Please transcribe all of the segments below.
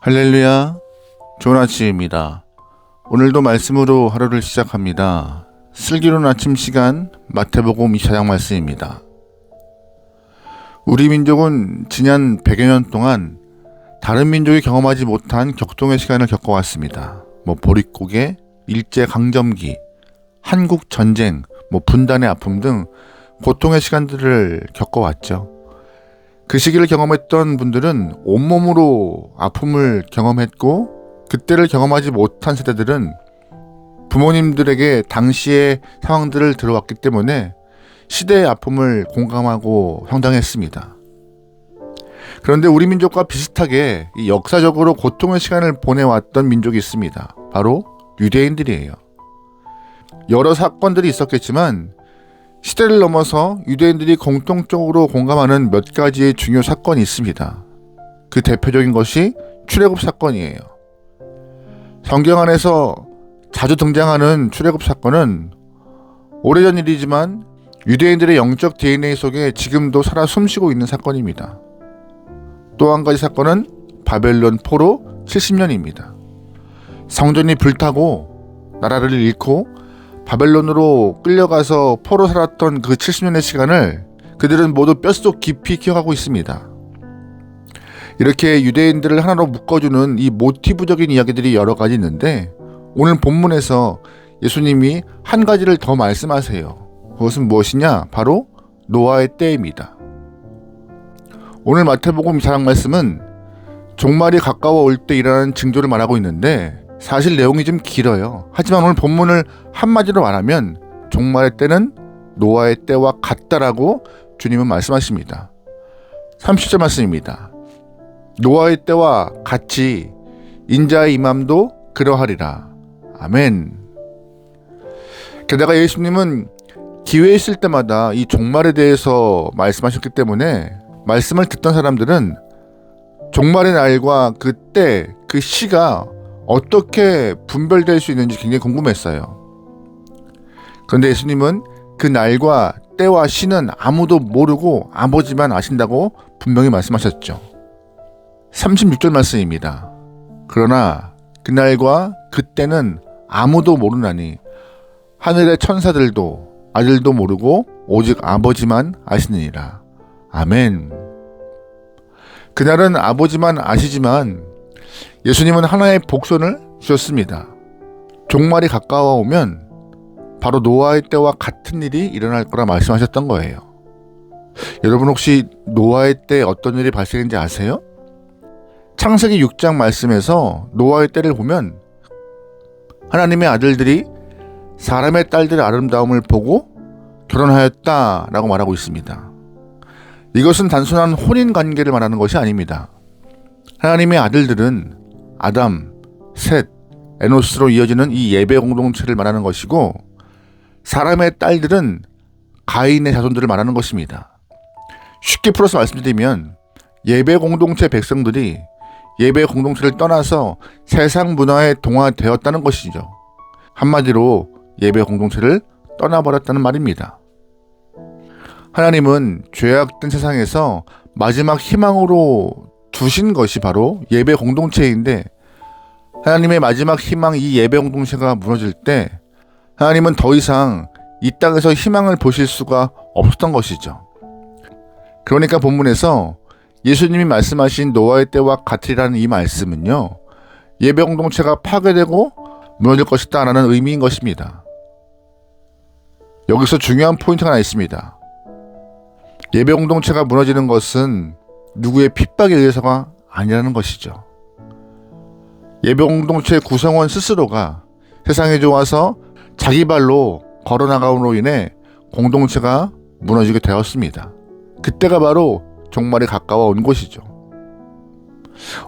할렐루야, 좋은 아침입니다. 오늘도 말씀으로 하루를 시작합니다. 슬기로운 아침 시간 마태복음 24장 말씀입니다. 우리 민족은 지난 100여 년 동안 다른 민족이 경험하지 못한 격동의 시간을 겪어왔습니다. 보릿고개, 일제강점기, 한국전쟁, 분단의 아픔 등 고통의 시간들을 겪어왔죠. 그 시기를 경험했던 분들은 온몸으로 아픔을 경험했고, 그때를 경험하지 못한 세대들은 부모님들에게 당시의 상황들을 들어왔기 때문에 시대의 아픔을 공감하고 성장했습니다. 그런데 우리 민족과 비슷하게 역사적으로 고통의 시간을 보내왔던 민족이 있습니다. 바로 유대인들이에요. 여러 사건들이 있었겠지만 시대를 넘어서 유대인들이 공통적으로 공감하는 몇 가지의 중요 사건이 있습니다. 그 대표적인 것이 출애굽 사건이에요. 성경 안에서 자주 등장하는 출애굽 사건은 오래전 일이지만 유대인들의 영적 DNA 속에 지금도 살아 숨쉬고 있는 사건입니다. 또 한 가지 사건은 바벨론 포로 70년입니다. 성전이 불타고 나라를 잃고 바벨론으로 끌려가서 포로 살았던 그 70년의 시간을 그들은 모두 뼛속 깊이 기억하고 있습니다. 이렇게 유대인들을 하나로 묶어주는 이 모티브적인 이야기들이 여러 가지 있는데, 오늘 본문에서 예수님이 한 가지를 더 말씀하세요. 그것은 무엇이냐? 바로 노아의 때입니다. 오늘 마태복음 24장 말씀은 종말이 가까워 올 때 일어나는 징조를 말하고 있는데, 사실 내용이 좀 길어요. 하지만 오늘 본문을 한마디로 말하면 종말의 때는 노아의 때와 같다라고 주님은 말씀하십니다. 30절 말씀입니다. 노아의 때와 같이 인자의 임함도 그러하리라. 아멘. 게다가 예수님은 기회 있을 때마다 이 종말에 대해서 말씀하셨기 때문에 말씀을 듣던 사람들은 종말의 날과 그 때, 그 시가 어떻게 분별될 수 있는지 굉장히 궁금했어요. 그런데 예수님은 그 날과 때와 시는 아무도 모르고 아버지만 아신다고 분명히 말씀하셨죠. 36절 말씀입니다. 그러나 그날과 그때는 아무도 모르나니 하늘의 천사들도 아들도 모르고 오직 아버지만 아시느니라. 아멘. 그날은 아버지만 아시지만 예수님은 하나의 복선을 주셨습니다. 종말이 가까워 오면 바로 노아의 때와 같은 일이 일어날 거라 말씀하셨던 거예요. 여러분 혹시 노아의 때 어떤 일이 발생했는지 아세요? 창세기 6장 말씀에서 노아의 때를 보면 하나님의 아들들이 사람의 딸들의 아름다움을 보고 결혼하였다라고 말하고 있습니다. 이것은 단순한 혼인 관계를 말하는 것이 아닙니다. 하나님의 아들들은 아담, 셋, 에노스로 이어지는 이 예배 공동체를 말하는 것이고, 사람의 딸들은 가인의 자손들을 말하는 것입니다. 쉽게 풀어서 말씀드리면 예배 공동체 백성들이 예배 공동체를 떠나서 세상 문화에 동화되었다는 것이죠. 한마디로 예배 공동체를 떠나버렸다는 말입니다. 하나님은 죄악된 세상에서 마지막 희망으로 두신 것이 바로 예배 공동체인데, 하나님의 마지막 희망, 이 예배 공동체가 무너질 때 하나님은 더 이상 이 땅에서 희망을 보실 수가 없었던 것이죠. 그러니까 본문에서 예수님이 말씀하신 노아의 때와 같으리라는 이 말씀은요, 예배 공동체가 파괴되고 무너질 것이다 라는 의미인 것입니다. 여기서 중요한 포인트가 하나 있습니다. 예배 공동체가 무너지는 것은 누구의 핍박에 의해서가 아니라는 것이죠. 예배 공동체 구성원 스스로가 세상에 좋아서 자기 발로 걸어나감으로 인해 공동체가 무너지게 되었습니다. 그때가 바로 종말이 가까워 온 것이죠.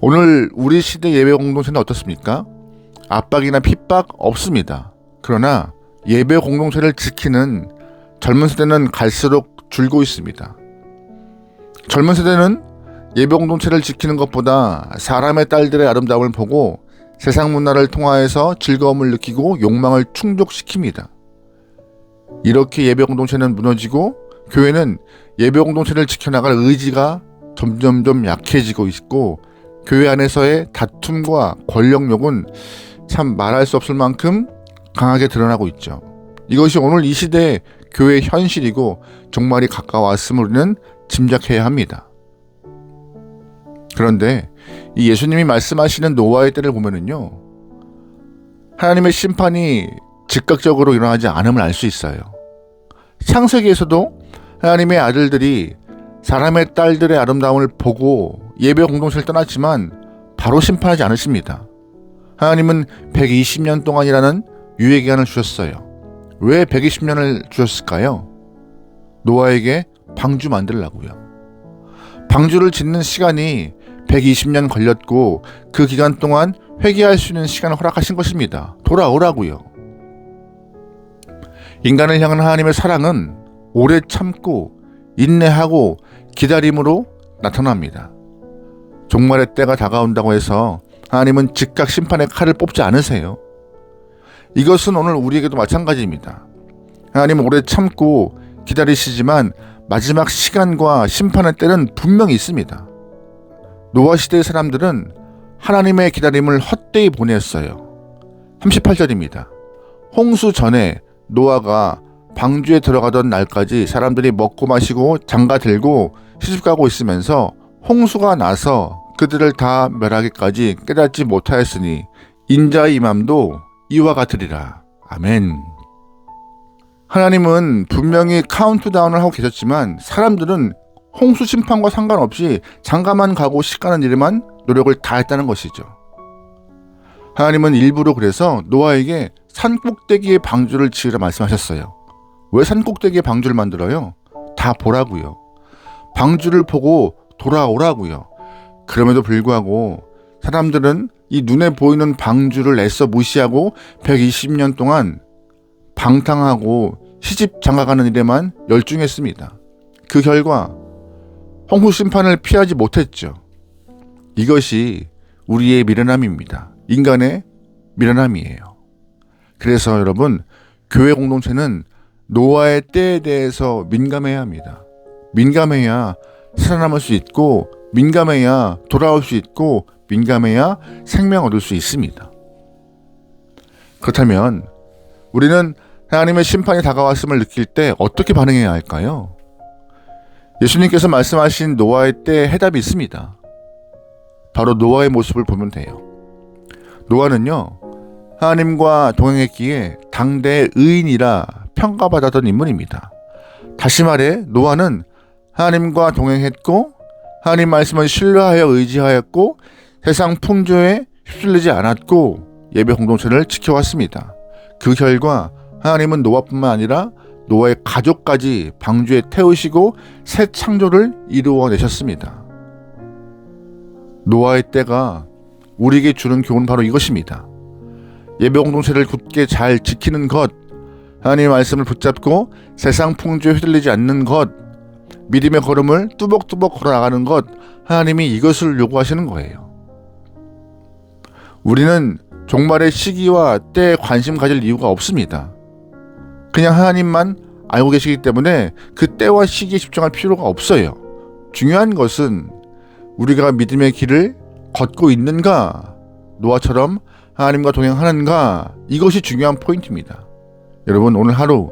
오늘 우리 시대 예배 공동체는 어떻습니까? 압박이나 핍박 없습니다. 그러나 예배 공동체를 지키는 젊은 세대는 갈수록 줄고 있습니다. 젊은 세대는 예배 공동체를 지키는 것보다 사람의 딸들의 아름다움을 보고 세상 문화를 통하여서 즐거움을 느끼고 욕망을 충족시킵니다. 이렇게 예배 공동체는 무너지고 교회는 예배 공동체를 지켜나갈 의지가 점점점 약해지고 있고 교회 안에서의 다툼과 권력욕은 참 말할 수 없을 만큼 강하게 드러나고 있죠. 이것이 오늘 이 시대의 교회의 현실이고 종말이 가까워왔음을 우리는 짐작해야 합니다. 그런데 이 예수님이 말씀하시는 노아의 때를 보면은요, 하나님의 심판이 즉각적으로 일어나지 않음을 알 수 있어요. 창세기에서도 하나님의 아들들이 사람의 딸들의 아름다움을 보고 예배 공동체를 떠났지만 바로 심판하지 않으십니다. 하나님은 120년 동안이라는 유예기간을 주셨어요. 왜 120년을 주셨을까요? 노아에게 방주 만들라고요. 방주를 짓는 시간이 120년 걸렸고 그 기간 동안 회개할 수 있는 시간을 허락하신 것입니다. 돌아오라고요. 인간을 향한 하나님의 사랑은 오래 참고 인내하고 기다림으로 나타납니다. 종말의 때가 다가온다고 해서 하나님은 즉각 심판의 칼을 뽑지 않으세요. 이것은 오늘 우리에게도 마찬가지입니다. 하나님은 오래 참고 기다리시지만 마지막 시간과 심판의 때는 분명히 있습니다. 노아 시대의 사람들은 하나님의 기다림을 헛되이 보냈어요. 38절입니다. 홍수 전에 노아가 방주에 들어가던 날까지 사람들이 먹고 마시고 장가 들고 시집가고 있으면서 홍수가 나서 그들을 다 멸하기까지 깨닫지 못하였으니 인자의 임함도 이와 같으리라. 아멘. 하나님은 분명히 카운트다운을 하고 계셨지만 사람들은 홍수 심판과 상관없이 장가만 가고 시가는 일에만 노력을 다했다는 것이죠. 하나님은 일부러 그래서 노아에게 산 꼭대기에 방주를 지으라 말씀하셨어요. 왜 산 꼭대기에 방주를 만들어요? 다 보라고요. 방주를 보고 돌아오라고요. 그럼에도 불구하고 사람들은 이 눈에 보이는 방주를 애써 무시하고 120년 동안 방탕하고 시집 장가가는 일에만 열중했습니다. 그 결과 홍수 심판을 피하지 못했죠. 이것이 우리의 미련함입니다. 인간의 미련함이에요. 그래서 여러분, 교회 공동체는 노아의 때에 대해서 민감해야 합니다. 민감해야 살아남을 수 있고, 민감해야 돌아올 수 있고, 민감해야 생명 얻을 수 있습니다. 그렇다면 우리는 하나님의 심판이 다가왔음을 느낄 때 어떻게 반응해야 할까요? 예수님께서 말씀하신 노아의 때에 해답이 있습니다. 바로 노아의 모습을 보면 돼요. 노아는요, 하나님과 동행했기에 당대의 의인이라 평가받았던 인물입니다. 다시 말해 노아는 하나님과 동행했고 하나님 말씀을 신뢰하여 의지하였고 세상 풍조에 휩쓸리지 않았고 예배 공동체를 지켜왔습니다. 그 결과 하나님은 노아뿐만 아니라 노아의 가족까지 방주에 태우시고 새 창조를 이루어내셨습니다. 노아의 때가 우리에게 주는 교훈은 바로 이것입니다. 예배 공동체를 굳게 잘 지키는 것, 하나님의 말씀을 붙잡고 세상 풍조에 휘둘리지 않는 것, 믿음의 걸음을 뚜벅뚜벅 걸어나가는 것, 하나님이 이것을 요구하시는 거예요. 우리는 종말의 시기와 때에 관심 가질 이유가 없습니다. 그냥 하나님만 알고 계시기 때문에 그 때와 시기에 집중할 필요가 없어요. 중요한 것은 우리가 믿음의 길을 걷고 있는가, 노아처럼 하나님과 동행하는가, 이것이 중요한 포인트입니다. 여러분, 오늘 하루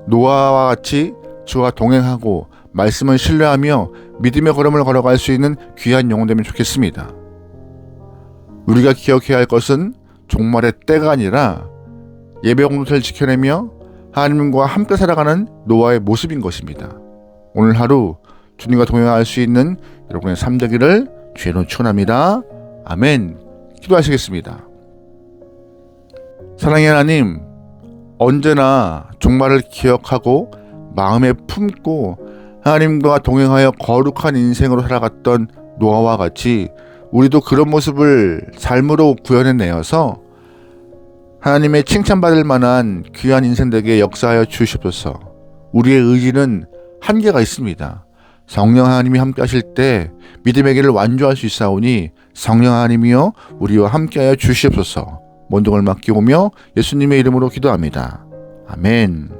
노아와 같이 주와 동행하고 말씀을 신뢰하며 믿음의 걸음을 걸어갈 수 있는 귀한 영혼 되면 좋겠습니다. 우리가 기억해야 할 것은 종말의 때가 아니라 예배 공동체를 지켜내며 하나님과 함께 살아가는 노아의 모습인 것입니다. 오늘 하루 주님과 동행할 수 있는 여러분의 삶 되기를 주의로 축원합니다. 아멘. 기도하시겠습니다. 사랑의 하나님, 언제나 종말을 기억하고 마음에 품고 하나님과 동행하여 거룩한 인생으로 살아갔던 노아와 같이 우리도 그런 모습을 삶으로 구현해내어서 하나님의 칭찬받을 만한 귀한 인생 되게 역사하여 주시옵소서. 우리의 의지는 한계가 있습니다. 성령 하나님이 함께 하실 때 믿음의 길을 완주할 수 있사오니 성령 하나님이여 우리와 함께하여 주시옵소서. 모든 걸 맡기오며 예수님의 이름으로 기도합니다. 아멘.